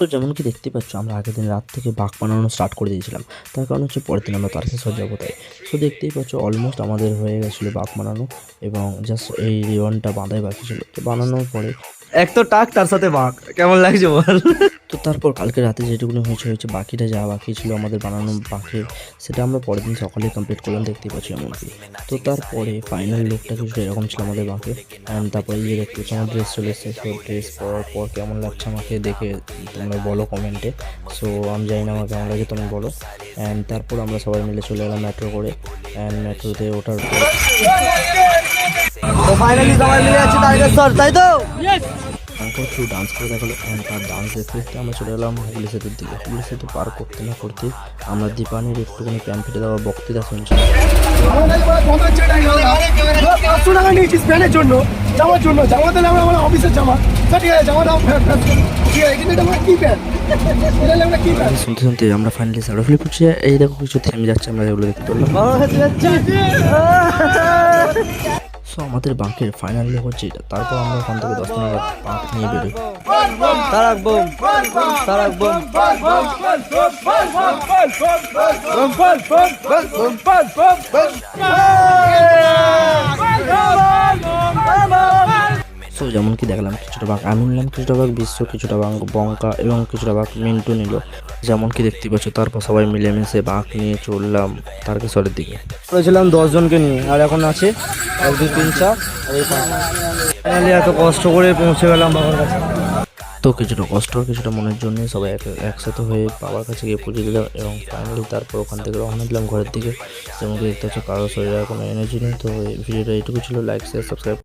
তো যেমন কি দেখতে পাচ্ছ, আমরা আগের দিন রাত থেকে বাঁক বানানো স্টার্ট করে দিয়েছিলাম। তার কারণ হচ্ছে পরের দিন আমরা তারকেশ্বর যাবো তাই। সো দেখতেই পাচ্ছ অলমোস্ট আমাদের হয়ে গেছিলো বাঁক বানানো, এবং জাস্ট এই রিবনটা বাঁধাই বাকি ছিল। তো বানানোর পরে এক তো টাক তার সাথে বাঁক, কেমন লাগছে বল? তো তারপর কালকে রাতে যেটুকুনি হয়েছে বাকিটা যা বাকি ছিল আমাদের বানানো বাকি, সেটা আমরা পরের দিন সকালে কমপ্লিট করলাম, দেখতেই পাচ্ছি এমনকি। তো তারপরে ফাইনাল লুকটা কিছুটা এরকম ছিল আমাদের বাকি। অ্যান্ড তারপরে ইয়ে দেখতে পাচ্ছি আমার ড্রেস চলে এসেছে। সো ড্রেস পরার পর কেমন লাগছে আমাকে দেখে তোমরা বলো কমেন্টে। সো আমি জানি না আমার কেমন লাগে, তুমি বলো। অ্যান্ড তারপর আমরা সবাই মিলে চলে এলাম মেট্রো করে। অ্যান্ড মেট্রোতে ওঠার পর তো ফাইনালি সবাই মিলে যাচ্ছে তারকেশ্বর, তাই তো? তারপর একটু ডান্স করে দেখালো, অ্যান্ড তার ডান্স দেখতে দেখতে আমরা চলে এলাম হুগলি সেতুর দিকে। হুগলি সেতু পার করতে না করতে আমরা দীপানির একটুখানি প্যান ফেটে দেওয়া বক্তৃতা শুনছি। শুনতে শুনতে আমরা ফাইনালি সাউন্ড ফিল করছি। এই দেখো কিছু থেমে যাচ্ছে, আমরা এগুলো দেখতে পেলাম। সো আমাদের বাঁকের ফাইনাল লুক হচ্ছে এটা। তারপর আমরা ওখান থেকে 10 মিনিট বাঁক নিয়ে বেরোই। তারাক বোম, তারাক বোম। সো যেমন কি দেখলাম কিছুটা বাঁক আমি নিলাম, কিছুটা বাঁক বিশ্ব, কিছুটা বাঁক বঙ্কা এবং কিছুটা বাঁক মিন্টু নিল, যেমন কি দেখতে পাচ্ছ। তারপর সবাই মিলেমিশে বাঁক নিয়ে চললাম তারকেশ্বরের দিকে। করেছিলাম 10 জনকে নিয়ে, আর এখন আছে 1 2 3 4 আর এই 5। ফাইনালি এত কষ্ট করে পৌঁছে গেলাম বাবার কাছে। তো কিছুটা কষ্ট আর কিছুটা মনের জন্য সবাই একসাথে হয়ে বাবার কাছে গিয়ে পুজো দিলাম, এবং ফাইনালি তারপর ওখান থেকে রওনা দিলাম ঘরের দিকে। যেমন কি দেখতে পাচ্ছ কারোর শরীরে কোনো এনার্জি নেই। তো এই ভিডিওটা এইটুকু ছিল। Like share subscribe.